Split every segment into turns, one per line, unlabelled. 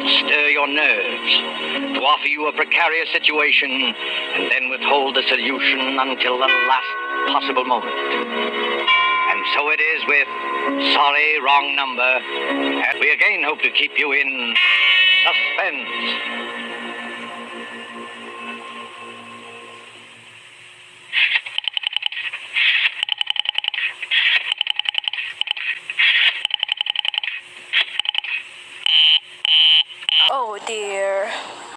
to stir your nerves, to offer you a precarious situation, and then withhold the solution until the last possible moment. And so it is with Sorry, Wrong Number, and we again hope to keep you in suspense.
Oh dear.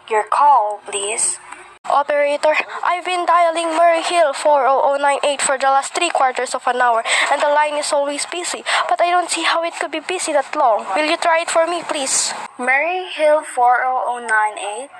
Your call, please. Operator, I've been dialing Murray Hill 40098 for the last 3/4 of an hour, and the line is always busy, but I don't see how it could be busy that long. Will you try it for me, please?
Murray Hill 40098.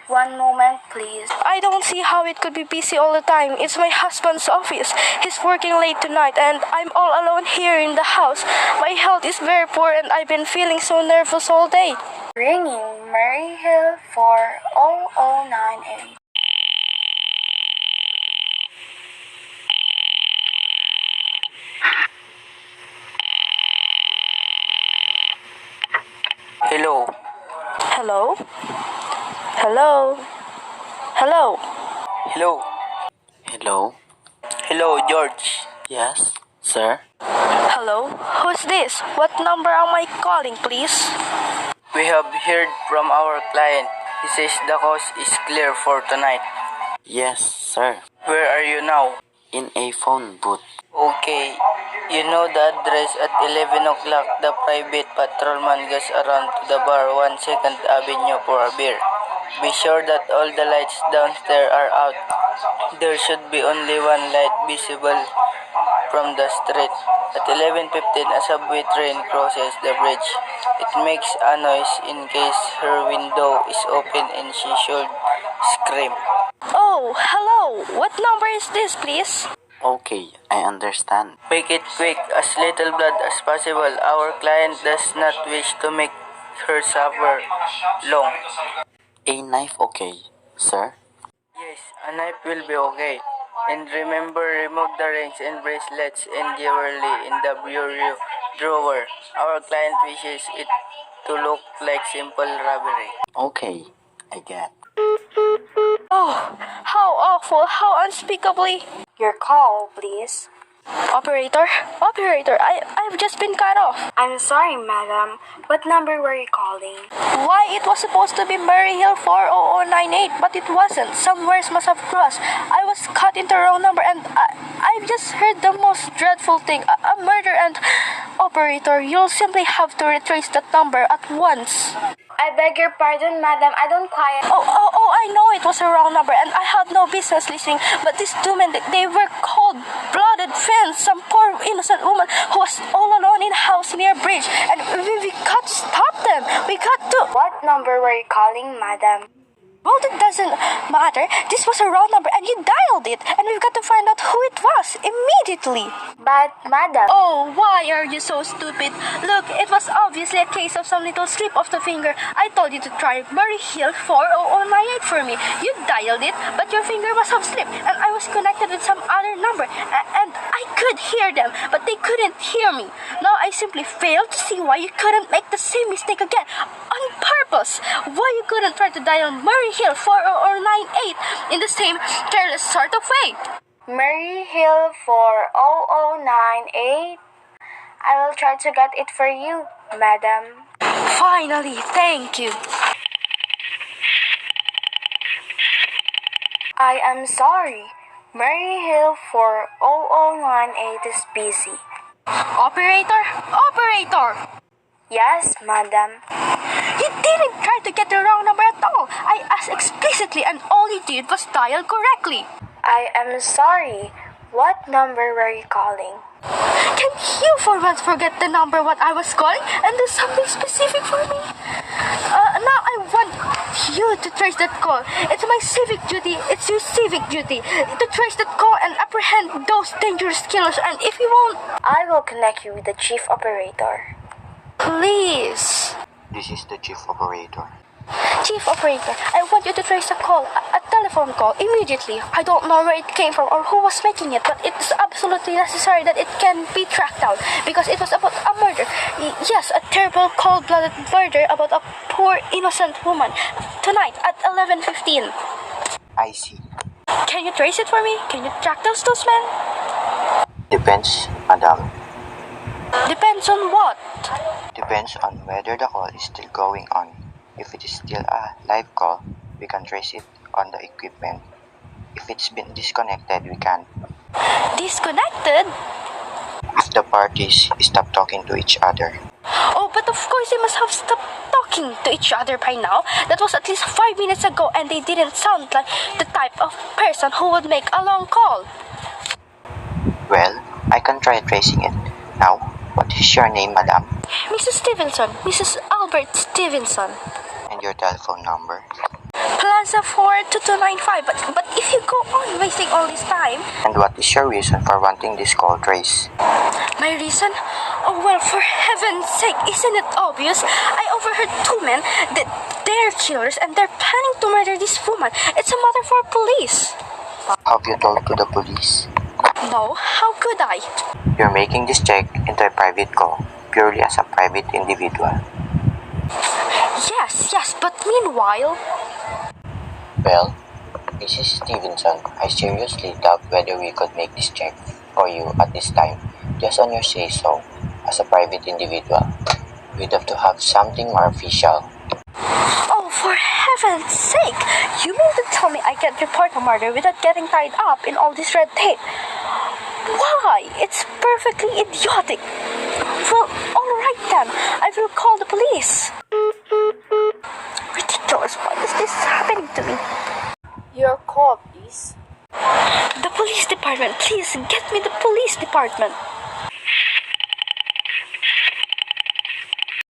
One moment, please.
I don't see how it could be busy all the time. It's my husband's office. He's working late tonight, and I'm all alone here in the house. My health is very poor, and I've been feeling so nervous all day.
Ringing Murray Hill 40098.
Hello.
Hello? Hello? Hello?
Hello. Hello. Hello, George. Yes, sir.
Hello? Who's this? What number am I calling, please?
We have heard from our client. He says the coast is clear for tonight. Yes, sir. Where are you now? In a phone booth. Okay. You know the address at 11 o'clock. The private patrolman goes around to the bar 1 Avenue for a beer. Be sure that all the lights downstairs are out. There should be only one light visible from the street. At 11:15, a subway train crosses the bridge. It makes a noise in case her window is open and she should scream.
Oh, hello. What number is this, please?
Okay, I understand. Make it quick, as little blood as possible. Our client does not wish to make her suffer long. A knife, okay, sir? Yes, a knife will be okay. And remember, remove the rings and bracelets and jewelry in the bureau drawer. Our client wishes it to look like simple robbery. Okay, I get.
Oh, how awful, how unspeakably.
Your call, please.
Operator? Operator, I've just been cut off.
I'm sorry, madam. What number were you calling?
Why, it was supposed to be Murray Hill 40098, but it wasn't. Some wires must have crossed. I was cut into the wrong number, and I've just heard the most dreadful thing. A murder, and... Operator, you'll simply have to retrace that number at once.
I beg your pardon, madam. I don't quite...
Oh, I know it was a wrong number, and I had no business listening, but these two men, they were cold-blooded friends, some poor innocent woman who was all alone in a house near a bridge, and we got to stop them. We got to...
What number were you calling, madam?
Well, that doesn't matter. This was a wrong number, and you dialed it, and we've got to find out who it was immediately.
But, madam...
Oh, why are you so stupid? Look, it was obviously a case of some little slip of the finger. I told you to try Murray Hill 40098 for me. You dialed it, but your finger must have slipped, and I was connected with some other number, and I could hear them, but they couldn't hear me. Now I simply failed to see why you couldn't make the same mistake again, on purpose. Why you couldn't try to dial Murray Hill 40098 in the same careless sort of way.
Murray Hill 40098. I will try to get it for you, madam.
Finally, thank you.
I am sorry. Murray Hill 40098 is busy.
Operator? Operator!
Yes, madam.
You didn't try to get the wrong number at all. I asked explicitly, and all you did was dial correctly.
I am sorry. What number were you calling?
Can you for once forget the number what I was calling and do something specific for me? Now I want you to trace that call. It's my civic duty. It's your civic duty to trace that call and apprehend those dangerous killers. And if you won't,
I will connect you with the chief operator.
please.
This is the chief operator.
chief operator, I want you to trace a call, a telephone call, immediately. I don't know where it came from or who was making it, but it's absolutely necessary that it can be tracked down because it was about a murder. Yes, a terrible cold-blooded murder about a poor innocent woman. Tonight at 11:15.
I see.
Can you trace it for me? Can you track those men?
Depends, madam.
Depends on what?
Depends on whether the call is still going on. If it is still a live call, we can trace it on the equipment. If it's been disconnected, we can't.
Disconnected?
If the parties stop talking to each other.
Oh, but of course they must have stopped talking to each other by now. That was at least 5 minutes ago and they didn't sound like the type of person who would make a long call.
Well, I can try tracing it. Now, what is your name, madam?
Mrs. Stevenson, Mrs. Albert Stevenson.
And your telephone number?
Plaza 42295. But if you go on wasting all this time...
And what is your reason for wanting this call traced?
My reason? Oh, well, for heaven's sake, isn't it obvious? I overheard two men, they're killers, and they're planning to murder this woman. It's a matter for police.
Have you told to the police?
No, how could I?
You're making this check into a private call, purely as a private individual.
Yes, but meanwhile...
Well, Mrs. Stevenson, I seriously doubt whether we could make this check for you at this time, just on your say-so, as a private individual. We'd have to have something more official.
Oh, for heaven's sake! You mean to tell me I can't report a murder without getting tied up in all this red tape? Why? It's perfectly idiotic. Well, alright then. I will call the police. Ridiculous. Why is this happening to me?
Your call, please.
The police department. Please, get me the police department.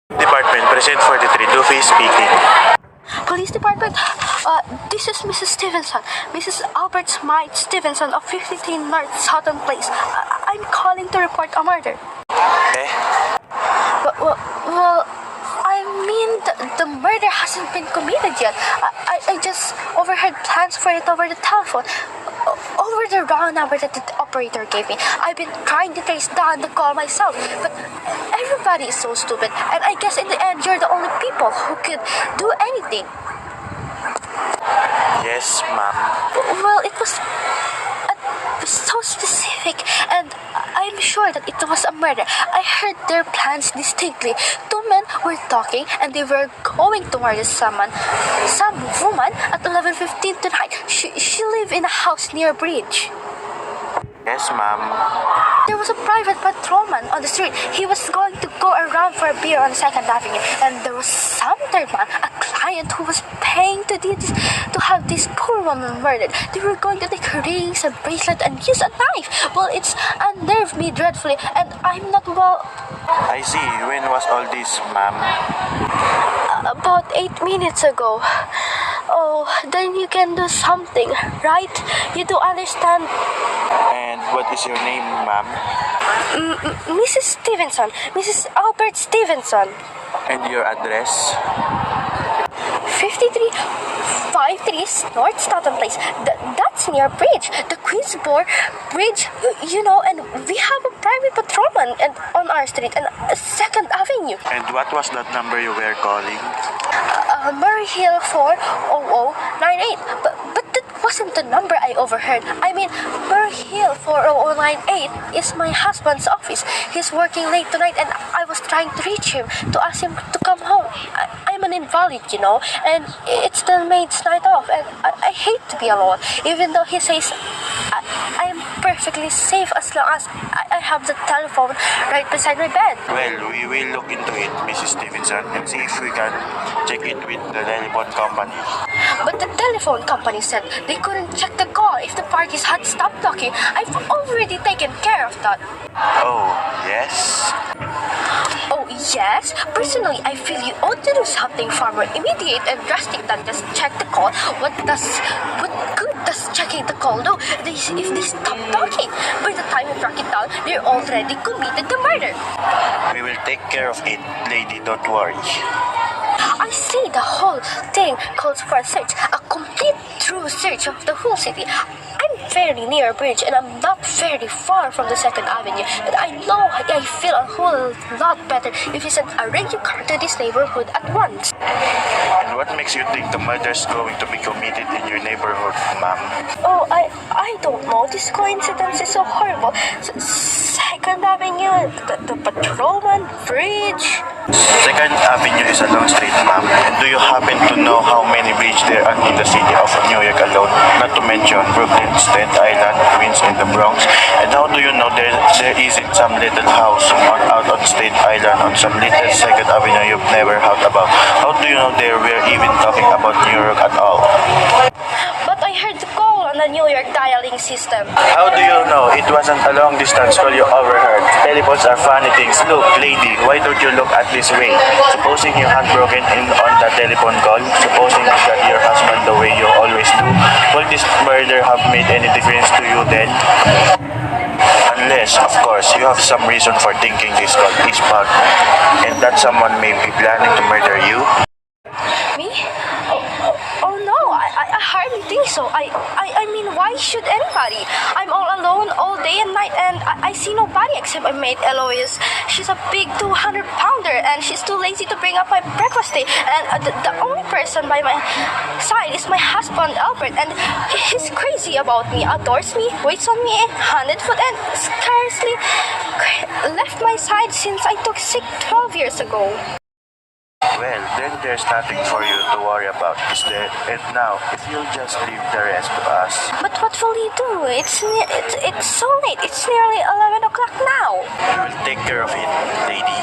Department, present 43, Luffy speaking.
Police department, this is Mrs. Stevenson, Mrs. Albert Smythe Stevenson of 53 North Southern Place. I'm calling to report a murder.
Eh?
Well, I mean, the murder hasn't been committed yet. I just overheard plans for it over the telephone. Over the wrong number that the operator gave me. I've been trying to trace down the call myself, but everybody is so stupid, and I guess in the end you're the only people who could do anything.
Yes, ma'am.
Well, it was so specific, and I'm sure that it was a murder. I heard their plans distinctly. Two men were talking, and they were going to murder some woman at 11:15 tonight. She lived in a house near a bridge.
Yes, ma'am.
There was a private patrolman on the street. He was going to go around for a beer on 2nd Avenue, and there was some third man, a client who was paying to have this poor woman murdered. They were going to take her rings and bracelet and use a knife. Well, it's unnerved me dreadfully, and I'm not well.
I see. When was all this, ma'am?
About 8 minutes ago. Oh, then you can do something, right? You do understand?
And what is your name, ma'am?
Mrs. Stevenson, Mrs. Albert Stevenson.
And your address?
5353 North Staten Place. That's near a bridge, the Queensboro Bridge, and we have a private patrolman on our street and 2nd Avenue.
And what was that number you were calling?
Murray Hill 40098. But that wasn't the number I overheard. I mean, Murray Hill 40098 is my husband's office. He's working late tonight and I was trying to reach him to ask him to come home. I'm an invalid, and it's the maid's night off, and I hate to be alone, even though he says I am perfectly safe as long as I have the telephone right beside my bed.
Well, we will look into it, Mrs. Stevenson, and see if we can check it with the telephone company.
But the telephone company said they couldn't check the call if the parties had stopped talking. I've already taken care of that.
Oh, yes?
Oh, yes? Personally, I feel you ought to do something far more immediate and drastic than just check the call. What good does checking the call do? If they stop talking, by the time you track it down, they're already committed the murder.
We will take care of it, lady, don't worry.
I say the whole thing calls for a search, a complete true search of the whole city. I'm very near a bridge and I'm not very far from the Second Avenue. And I know I feel a whole lot better if you send a radio car to this neighborhood at once.
And what makes you think the murder is going to be committed in your neighborhood, ma'am?
Oh, I don't know. This coincidence is so horrible. Second Avenue, the patrolman, bridge.
Second Avenue is a long street, ma'am. And do you happen to know how many bridges there are in the city of New York alone? Not to mention Brooklyn, Staten Island, Queens, and the Bronx. And how do you know there isn't some little house out on Staten Island on some little Second Avenue you've never heard about? How do you know they were even talking about New York at all?
But I heard the call on the New York dialing system.
How do you know it wasn't a long distance call you overheard? Telephones are funny things. Look, lady, why don't you look at this way? Supposing your hand broken in on the telephone call, supposing you got your husband the way you always do, will this murder have made any difference to you then? Unless, of course, you have some reason for thinking this call is bad and that someone may be planning to murder you.
Me? Oh no, I hardly think so. I mean, why should anybody? I'm all alone all day and night and I see nobody except my maid Eloise. She's a big 200-pounder and she's too lazy to bring up my breakfast day. And the only person by my side is my husband Albert, and he's crazy about me, adores me, waits on me 100 foot and scarcely left my side since I took sick 12 years ago.
Well, then there's nothing for you to worry about, is there? And now, if you'll just leave the rest to us.
But what will you do? It's so late. It's nearly 11 o'clock now.
We will take care of it, lady.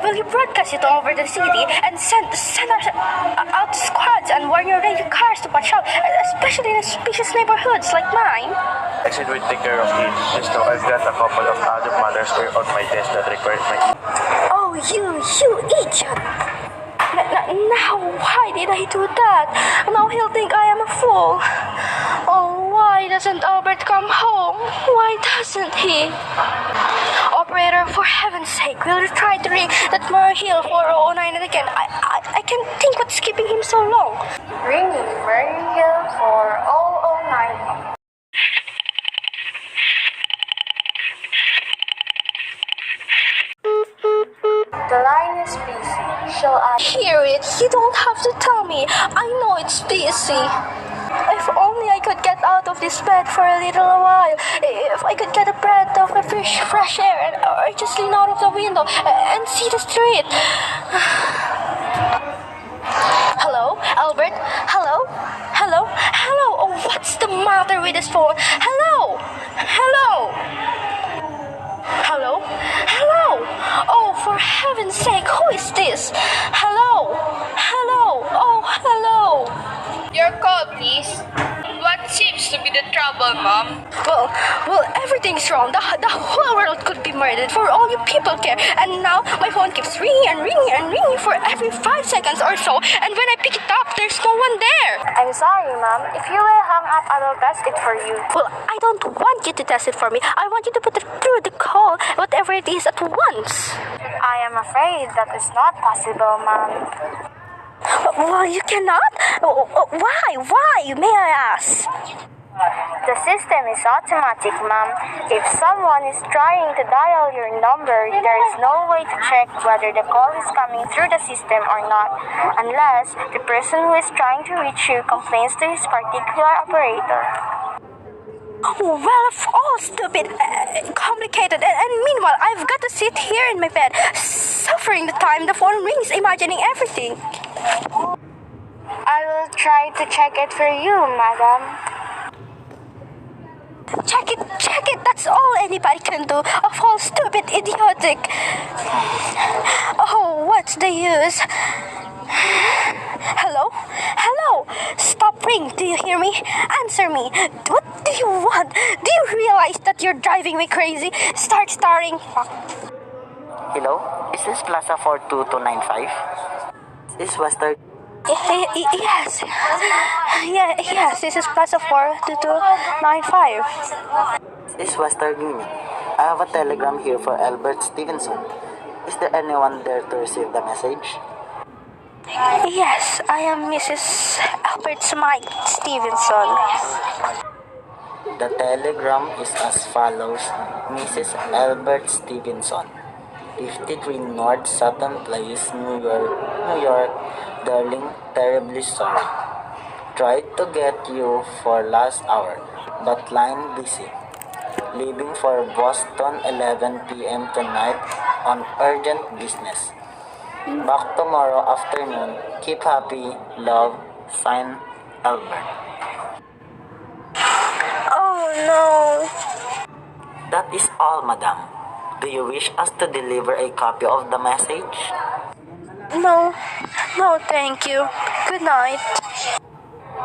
Will you broadcast it all over the city and send out squads and warn your radio cars to patrol, especially in suspicious neighborhoods like mine?
I said we'll take care of it. Just know I've got a couple of other matters here on my desk that require my...
Oh, you idiot! Now, why did I do that? Now he'll think I am a fool. Oh, why doesn't Albert come home? Why doesn't he? Operator, for heaven's sake, will you try to ring that Murray Hill 4009 again? I can't think what's keeping him so long.
Ringing Murray Hill 4009. The line is busy. Shall I
Hear it. You don't have to tell me. I know it's busy. If only I could get out of this bed for a little while. If I could get a breath of fresh air or just lean out of the window and see the street. Hello, Albert? Hello? Hello? Hello? Oh, what's the matter with this phone? Hello? Hello? Hello? Hello? Oh, for heaven's sake, who is this? Hello? Hello? Oh, hello?
Your call, please. What seems to be the trouble, Mom?
Well, everything's wrong. The whole world could be murdered for all you people care. And now my phone keeps ringing and ringing and ringing for every 5 seconds or so. And when I pick it up, there's no one there.
I'm sorry, Mom. If you will hang up, I will test it for you.
Well, I don't want you to test it for me. I want you to put it through the call, whatever it is, at once.
I am afraid that is not possible, Mom.
Well, you cannot? Why? Why, may I ask?
The system is automatic, Ma'am. If someone is trying to dial your number, there is no way to check whether the call is coming through the system or not, unless the person who is trying to reach you complains to his particular operator.
Well, of all stupid, complicated, and meanwhile, I've got to sit here in my bed, suffering the time the phone rings, imagining everything.
I will try to check it for you, Madam.
Check it, that's all anybody can do. Of all stupid, idiotic. Oh, what's the use? Hello? Hello? Stop ring, do you hear me? Answer me. What do you want? Do you realize that you're driving me crazy? Start starring.
Hello? Is this Plaza 42295? This was the...
Yes. Yes, this is Plaza 42295.
This was Targini. I have a telegram here for Albert Stevenson. Is there anyone there to receive the message?
Yes, I am Mrs. Albert Smythe Stevenson.
The telegram is as follows: Mrs. Albert Stevenson, 53 North Sutton Place, New York. Darling, terribly sorry. Tried to get you for last hour, but line busy. Leaving for Boston 11 p.m. tonight on urgent business. Back tomorrow afternoon. Keep happy. Love. Signed, Albert.
Oh no.
That is all, madam. Do you wish us to deliver a copy of the message?
No. No, thank you. Good night.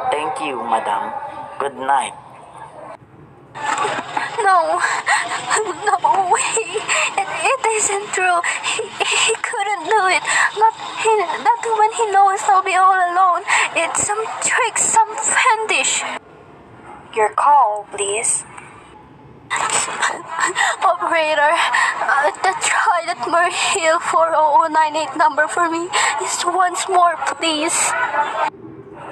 Thank you, madam. Good night.
No. No way. It isn't true. He couldn't do it. Not when he knows I'll be all alone. It's some trick, some fetish.
Your call, please.
Operator, try that Murray Hill 40098 number for me. Just once more, please.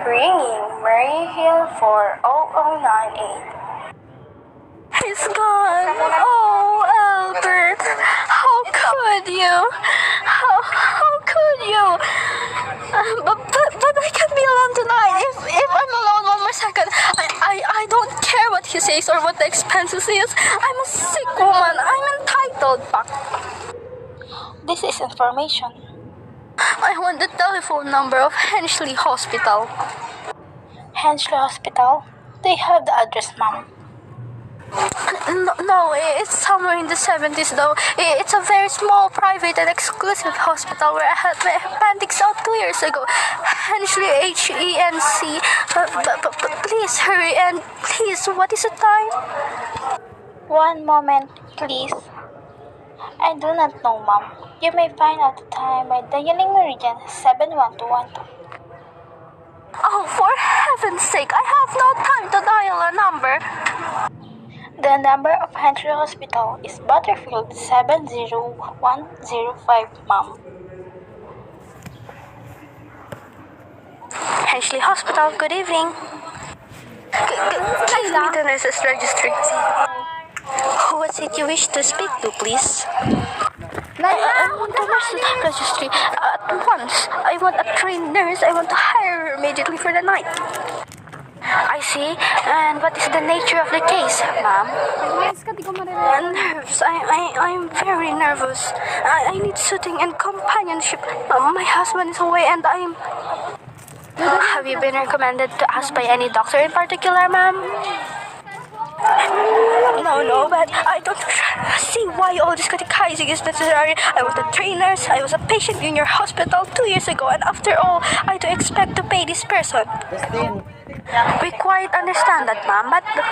Ringing Murray Hill 40098.
He's gone. Oh, Albert. How could you? How could you? But I can't be alone tonight. If I'm alone one more second, I don't care what he says or what the expenses is. I'm a sick woman. I'm entitled.
This is information.
I want the telephone number of Hensley Hospital.
Hensley Hospital. They have the address, ma'am.
No, it's somewhere in the 70s though. It's a very small, private and exclusive hospital where I had my appendix out 2 years ago. Hensley, Henc. But please hurry and please, what is the time?
1 moment, please. I do not know, ma'am. You may find out the time by dialing Meridian 71212.
Oh, for heaven's sake, I have no time to dial a number.
The number of Hensley Hospital is Butterfield 70105, ma'am.
Hensley Hospital, good evening. Please meet the nurse's registry. Who was it you wish to speak to, please? I want the nurse's registry at once. I want a trained nurse. I want to hire her immediately for the night. I see. And what is the nature of the case, ma'am? Nerves. I'm very nervous. I need soothing and companionship. My husband is away and I'm... Have you been recommended to us by any doctor in particular, ma'am? No, but I don't see why all this catechizing is necessary. I was a trainer, I was a patient in your hospital 2 years ago, and after all, I do expect to pay this person. We quite understand that, ma'am, but the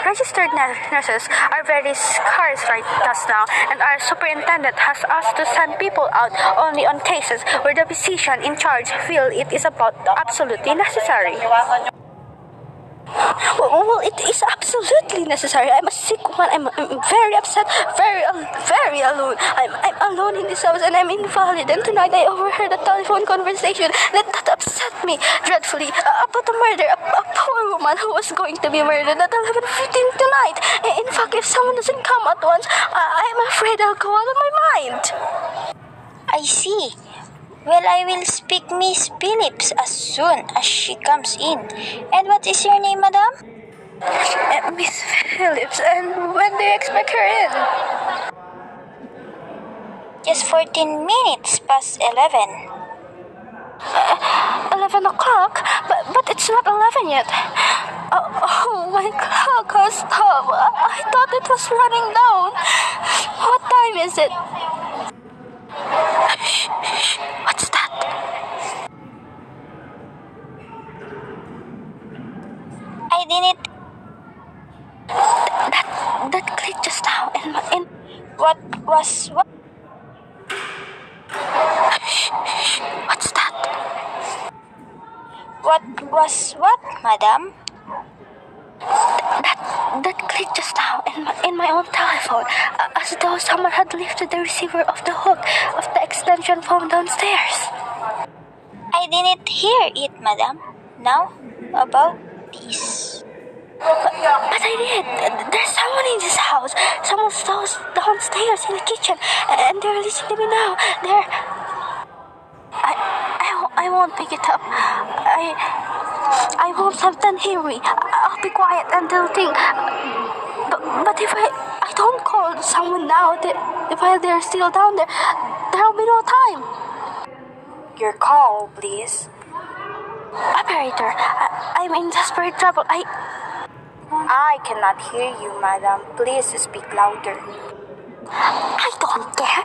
registered nurses are very scarce right just now, and our superintendent has asked to send people out only on cases where the physician in charge feel it is about absolutely necessary. Well, it is absolutely necessary. I'm a sick woman. I'm very upset, very alone. I'm alone in this house and I'm invalid. And tonight I overheard a telephone conversation that upset me dreadfully about a murder. A poor woman who was going to be murdered at 11:15 tonight. In fact, if someone doesn't come at once, I'm afraid I'll go out of my mind.
I see. Well, I will speak Miss Phillips as soon as she comes in. And what is your name, madam?
Miss Phillips, and when do you expect her in?
Just 14 minutes past 11.
11 o'clock? But it's not 11 yet. Oh, my clock has stopped. I thought it was running down. What time is it? Shh. What's that?
I didn't...
That clicked just now in...
What was... What?
Shh. What's that?
What was what, madam?
That clicked just now in my own telephone, as though someone had lifted the receiver off the hook of the extension phone downstairs.
I didn't hear it, madam. Now, about this.
But I did. There's someone in this house. Someone's downstairs in the kitchen, and they're listening to me now. I won't pick it up. I won't let them hear me. I'll be quiet and they'll think. But if I don't call someone now, while they're still down there, there'll be no time.
Your call, please.
Operator, I'm in desperate trouble.
I cannot hear you, madam. Please speak louder.
I don't care.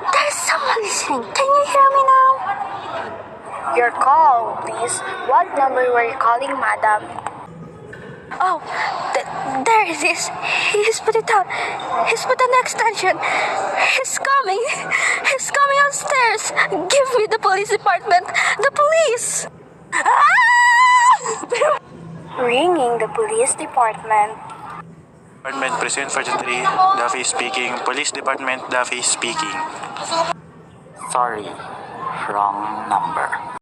There's someone listening. Can you hear me now?
Your call, please. What number were you calling, madam?
Oh, there it is. He's put it down. He's put an extension. He's coming. He's coming upstairs. Give me the police department. The police. Ah!
Ringing the police department.
Department President 43, Duffy speaking. Police Department, Duffy speaking.
Sorry, wrong number.